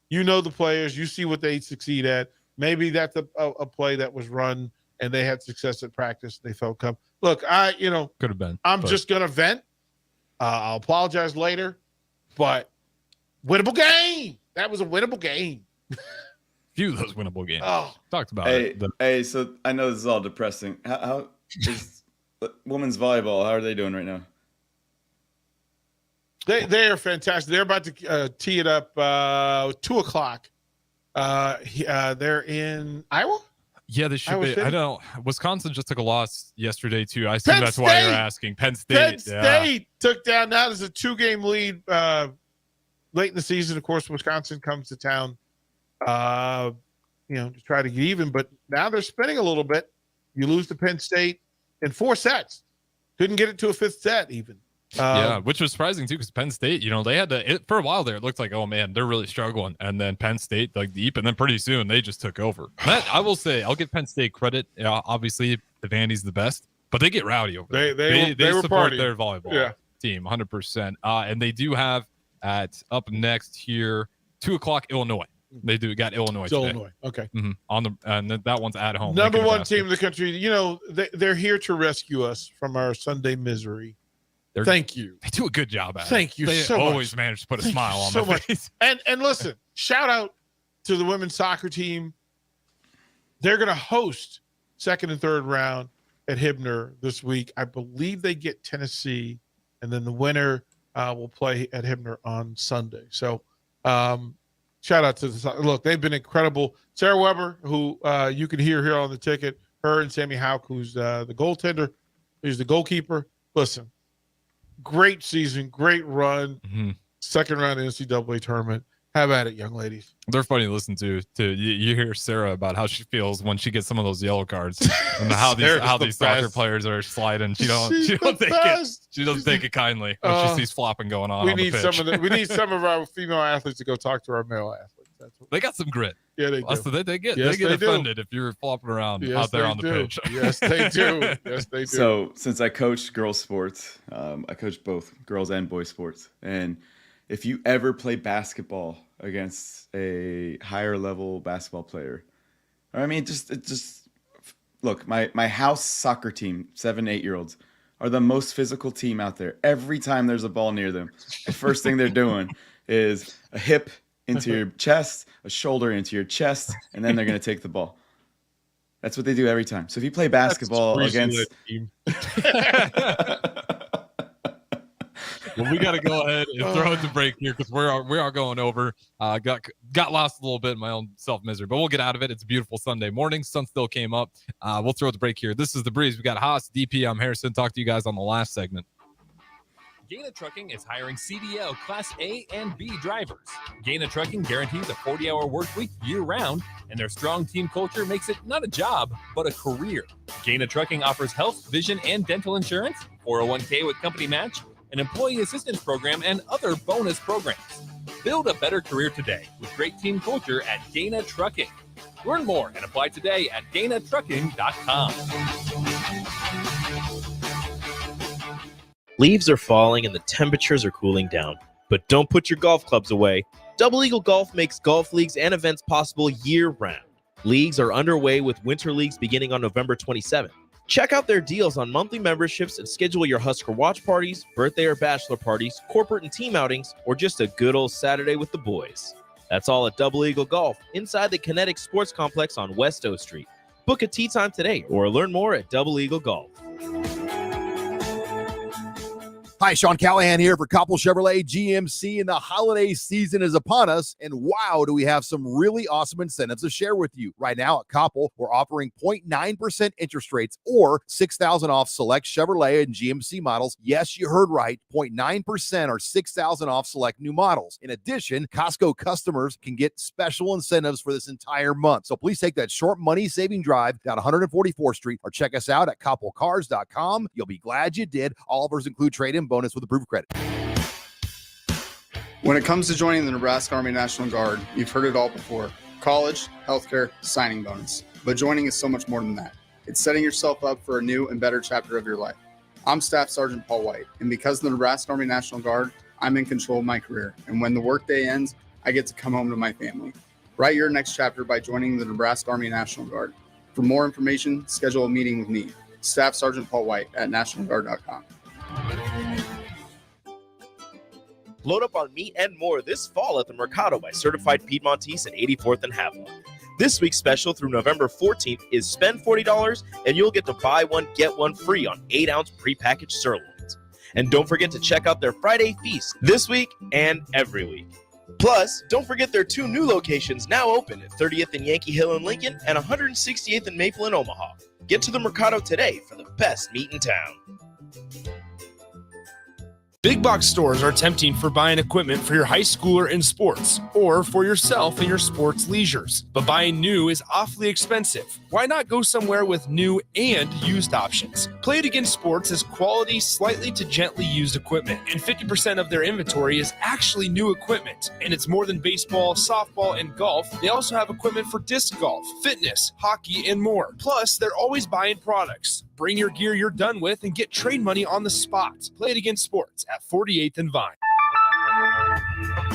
You know the players. You see what they succeed at. Maybe that's a play that was run and they had success at practice. They felt come. Look, could have been. I'm just gonna vent. I'll apologize later, but winnable game. That was a winnable game. Few of those winnable games. Oh, talked about it. But... Hey, so I know this is all depressing. How is women's volleyball? How are they doing right now? They are fantastic. They're about to tee it up 2:00. They're in Iowa. Yeah, they should be. I don't. Wisconsin just took a loss yesterday too. I assume Penn that's State. why you're asking. Penn State took down. Now there's a 2-game lead late in the season. Of course, Wisconsin comes to town, to try to get even. But now they're spinning a little bit. You lose to Penn State in 4 sets. Couldn't get it to a 5th set even. Which was surprising too, because Penn State, they had to for a while there. It looked like, oh man, they're really struggling, and then Penn State dug deep, and then pretty soon they just took over. That, I will say, I'll give Penn State credit. Obviously, the Vandy's the best, but they get rowdy over there. They support their volleyball team 100%. And they do have up next here 2:00 Illinois. They got Illinois. Illinois, okay. Mm-hmm. And that one's at home. Number 1 team in the country. They're here to rescue us from our Sunday misery. Thank you. They do a good job at it. Thank you they so much. They always manage to put a smile on so my much. face. And listen, shout out to the women's soccer team. They're going to host 2nd and 3rd round at Hibner this week. I believe they get Tennessee, and then the winner will play at Hibner on Sunday. So shout out to look, they've been incredible. Sarah Weber, who you can hear here on the ticket, her and Sammy Houck, who's the goaltender, who's the goalkeeper. Listen. Great season, great run. 2nd round NCAA tournament. Have at it, young ladies. They're funny to listen to. You hear Sarah about how she feels when she gets some of those yellow cards and how these soccer players are sliding. She doesn't take it kindly when she sees flopping going on. We need some of our female athletes to go talk to our male athletes. They got some grit. Yeah, they do. So they get offended if you're flopping around out there on the pitch. Yes, they do. Yes, they do. So since I coach girls sports, I coach both girls and boys sports. And if you ever play basketball against a higher level basketball player, just look, my house soccer team, 7, 8-year-olds, are the most physical team out there. Every time there's a ball near them, the first thing they're doing is a hip into your chest, a shoulder into your chest, and then they're going to take the ball. That's what they do every time. So if you play basketball against... Well, we got to go ahead and throw it to break here because we are going over. Got lost a little bit in my own self-misery, but we'll get out of it. It's a beautiful Sunday morning. Sun still came up. We'll throw it to break here. This is The Breeze. We got Haas, DP. I'm Harrison. Talk to you guys on the last segment. Gaina Trucking is hiring CDL Class A and B drivers. Gaina Trucking guarantees a 40-hour work week year-round, and their strong team culture makes it not a job, but a career. Gaina Trucking offers health, vision, and dental insurance, 401k with company match, an employee assistance program, and other bonus programs. Build a better career today with great team culture at Gaina Trucking. Learn more and apply today at GainaTrucking.com. Leaves are falling and the temperatures are cooling down. But don't put your golf clubs away. Double Eagle Golf makes golf leagues and events possible year-round. Leagues are underway with winter leagues beginning on November 27th. Check out their deals on monthly memberships and schedule your Husker watch parties, birthday or bachelor parties, corporate and team outings, or just a good old Saturday with the boys. That's all at Double Eagle Golf, inside the Kinetic Sports Complex on West O Street. Book a tee time today or learn more at Double Eagle Golf. Hi, Sean Callahan here for Koppel Chevrolet GMC, and the holiday season is upon us. And wow, do we have some really awesome incentives to share with you. Right now at Koppel, we're offering 0.9% interest rates or $6,000 off select Chevrolet and GMC models. Yes, you heard right, 0.9% or $6,000 off select new models. In addition, Costco customers can get special incentives for this entire month. So please take that short money-saving drive down 144th Street or check us out at koppelcars.com. You'll be glad you did. All offers include trade-in bonus with approved credit. When it comes to joining the Nebraska Army National Guard, you've heard it all before. College, healthcare, signing bonus. But joining is so much more than that. It's setting yourself up for a new and better chapter of your life. I'm Staff Sergeant Paul White, and because of the Nebraska Army National Guard, I'm in control of my career. And when the workday ends, I get to come home to my family. Write your next chapter by joining the Nebraska Army National Guard. For more information, schedule a meeting with me, Staff Sergeant Paul White at nationalguard.com. Load up on meat and more this fall at the Mercado by Certified Piedmontese at 84th and Haviland. This week's special through November 14th is spend $40 and you'll get to buy one, get one free on 8-ounce prepackaged sirloins. And don't forget to check out their Friday feast this week and every week. Plus, don't forget their 2 new locations now open at 30th and Yankee Hill in Lincoln and 168th and Maple in Omaha. Get to the Mercado today for the best meat in town. Big box stores are tempting for buying equipment for your high schooler in sports or for yourself in your sports leisures. But buying new is awfully expensive. Why not go somewhere with new and used options? Play It Again Sports has quality, slightly to gently used equipment, and 50% of their inventory is actually new equipment. And it's more than baseball, softball, and golf. They also have equipment for disc golf, fitness, hockey, and more. Plus, they're always buying products. Bring your gear you're done with and get trade money on the spot. Play It Again Sports at 48th and Vine.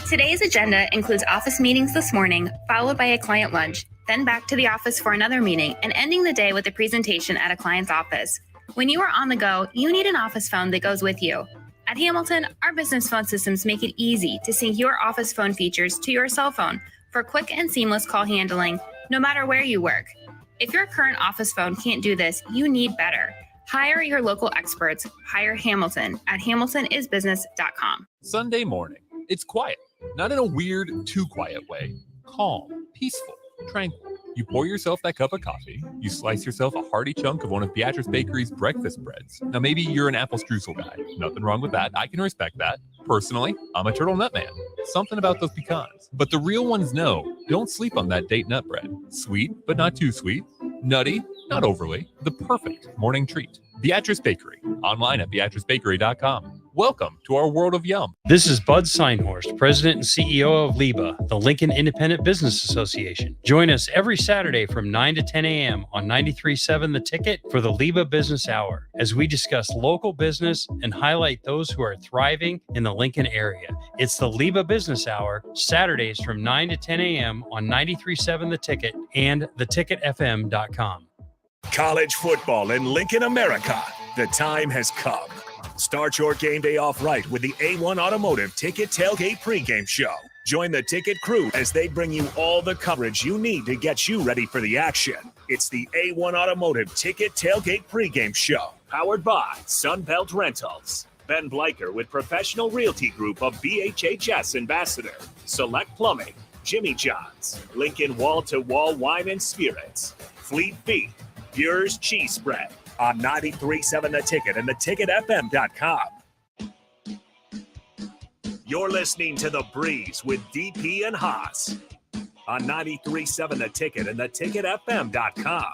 Today's agenda includes office meetings this morning, followed by a client lunch, then back to the office for another meeting, and ending the day with a presentation at a client's office. When you are on the go, you need an office phone that goes with you. At Hamilton, our business phone systems make it easy to sync your office phone features to your cell phone for quick and seamless call handling, no matter where you work. If your current office phone can't do this, you need better. Hire your local experts. Hire Hamilton at hamiltonisbusiness.com. Sunday morning. It's quiet, not in a weird, too quiet way. Calm, peaceful, tranquil. You pour yourself that cup of coffee. You slice yourself a hearty chunk of one of Beatrice Bakery's breakfast breads. Now, maybe you're an apple streusel guy. Nothing wrong with that. I can respect that. Personally, I'm a turtle nut man. Something about those pecans. But the real ones know, don't sleep on that date nut bread. Sweet, but not too sweet. Nutty, not overly. The perfect morning treat. Beatrice Bakery. Online at beatricebakery.com. Welcome to our world of yum. This is Bud Seinhorst, President and CEO of LIBA, the Lincoln Independent Business Association. Join us every Saturday from 9 to 10 a.m. on 93.7 The Ticket for the LIBA Business Hour, as we discuss local business and highlight those who are thriving in the Lincoln area. It's the LIBA Business Hour, Saturdays from 9 to 10 a.m. on 93.7 The Ticket and theticketfm.com. College football in Lincoln, America. The time has come. Start your game day off right with the A1 Automotive Ticket Tailgate pregame show. Join the Ticket crew as they bring you all the coverage you need to get you ready for the action. It's the A1 Automotive Ticket Tailgate pregame show, powered by Sunbelt Rentals. Ben Bleicher with Professional Realty Group of BHHS Ambassador, Select Plumbing, Jimmy John's, Lincoln Wall-to-Wall Wine and Spirits, Fleet Feet, Bure's Cheese Spread, on 93.7 The Ticket and theticketfm.com. You're listening to The Breeze with DP and Haas on 93.7 The Ticket and theticketfm.com.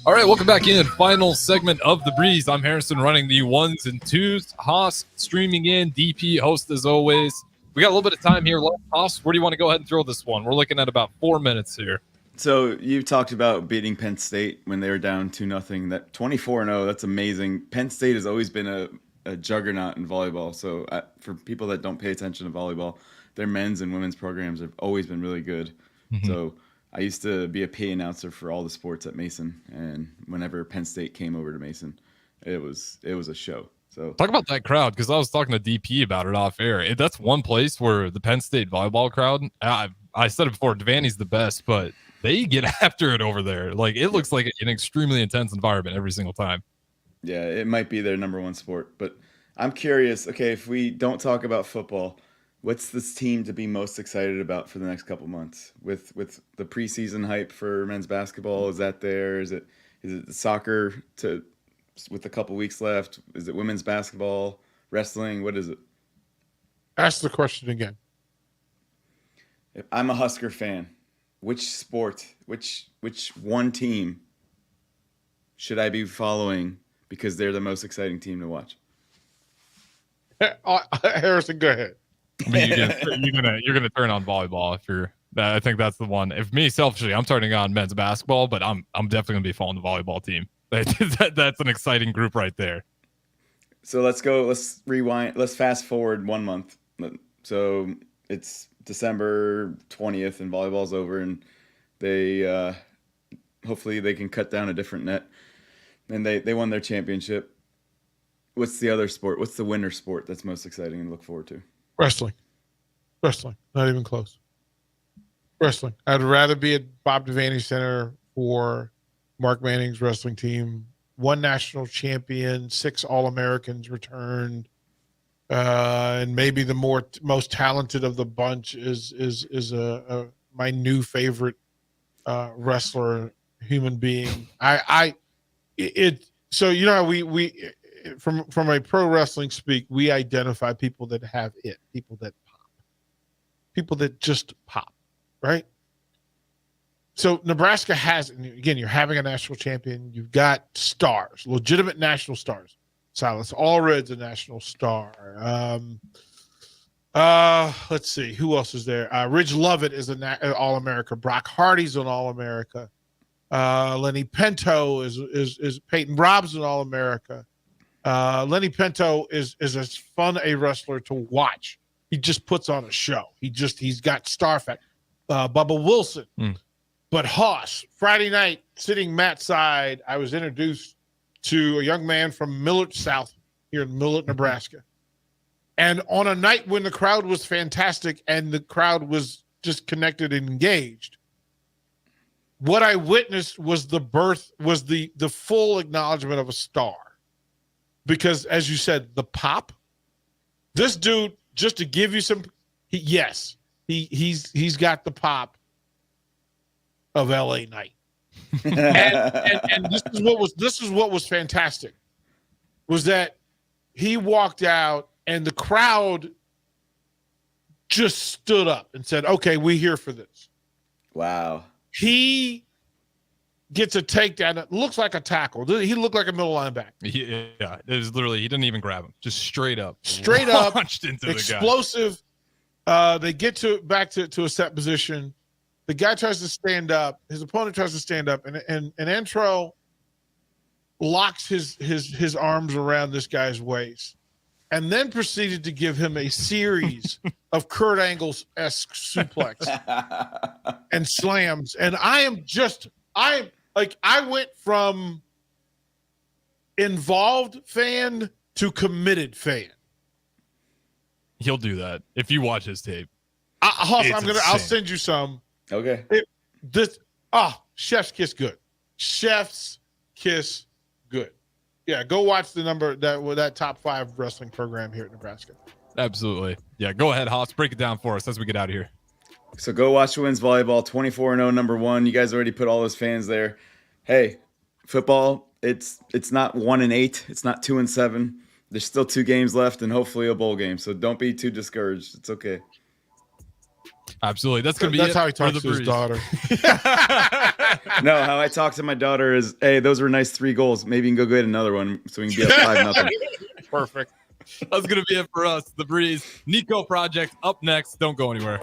All right, welcome back in. Final segment of The Breeze. I'm Harrison running the 1s and 2s. Haas streaming in. DP host as always. We got a little bit of time here left. Haas, where do you want to go ahead and throw this one? We're looking at about 4 minutes here. So you talked about beating Penn State when they were down 2-0. That 24-0, that's amazing. Penn State has always been a juggernaut in volleyball. So for people that don't pay attention to volleyball, their men's and women's programs have always been really good. Mm-hmm. So I used to be a PA announcer for all the sports at Mason, and whenever Penn State came over to Mason, it was a show. So talk about that crowd, because I was talking to DP about it off air. That's one place where the Penn State volleyball crowd, I said it before, Devaney's the best, but they get after it over there. Like, it looks like an extremely intense environment every single time. Yeah, it might be their number one sport. But I'm curious, okay, if we don't talk about football, what's this team to be most excited about for the next couple months? With the preseason hype for men's basketball, is that there? Is it soccer with a couple weeks left? Is it women's basketball, wrestling? What is it? Ask the question again. If I'm a Husker fan, which sport, which one team should I be following because they're the most exciting team to watch? Harrison, go ahead. I mean, you're gonna turn on volleyball if you're. I think that's the one. If me selfishly, I'm turning on men's basketball, but I'm definitely gonna be following the volleyball team. That's an exciting group right there. So let's rewind. Let's fast forward 1 month. So it's December 20th and volleyball's over, and they hopefully they can cut down a different net, and they won their championship. What's the other sport? What's the winter sport that's most exciting and look forward to? Wrestling. Not even close. Wrestling. I'd rather be at Bob Devaney Center for Mark Manning's wrestling team. 1 national champion, 6 All-Americans returned, and maybe the most talented of the bunch is my new favorite wrestler, human being. So you know we from a pro wrestling speak, we identify people that have it, people that pop, people that just pop, right? So Nebraska has, and again, you're having a national champion. You've got stars, legitimate national stars. Silas Allred's a national star. Let's see, who else is there? Ridge Lovett is an All-America. Brock Hardy's an All-America. Lenny Pinto is Peyton Rob's an All-America. Lenny Pinto is as fun a wrestler to watch. He just puts on a show. He's got star factor. Bubba Wilson. But Haas, Friday night, sitting Matt's side, I was introduced to a young man from Millard South here in Millard, Nebraska. And on a night when the crowd was fantastic and the crowd was just connected and engaged, what I witnessed was the full acknowledgement of a star. Because as you said, the pop, this dude, just to give you some, he's got the pop of LA Knight. and this is what was fantastic, was that he walked out and the crowd just stood up and said, okay, we're here for this. Wow. He gets a takedown that looks like a tackle. He looked like a middle linebacker. Yeah, it was literally, he didn't even grab him, just straight up Launched into explosive. They get back to a set position. The guy tries to stand up. His opponent tries to stand up, and Antro locks his arms around this guy's waist, and then proceeded to give him a series of Kurt Angle-esque suplex and slams. And I went from involved fan to committed fan. He'll do that if you watch his tape. I'll send you some. Okay. Chef's kiss good. Chef's kiss good. Yeah, go watch that top 5 wrestling program here at Nebraska. Absolutely. Yeah, go ahead, Haas. Break it down for us as we get out of here. So go watch women's volleyball, 24-0, number 1. You guys already put all those fans there. Hey, football, it's not 1-8. It's not 2-7. There's still 2 games left and hopefully a bowl game. So don't be too discouraged. It's okay. Absolutely. That's how he talks to his daughter. No, how I talk to my daughter is, hey, those were nice 3 goals. Maybe you can go get another one so we can be up 5-0. Perfect. That's going to be it for us. The Breeze Nico Project up next. Don't go anywhere.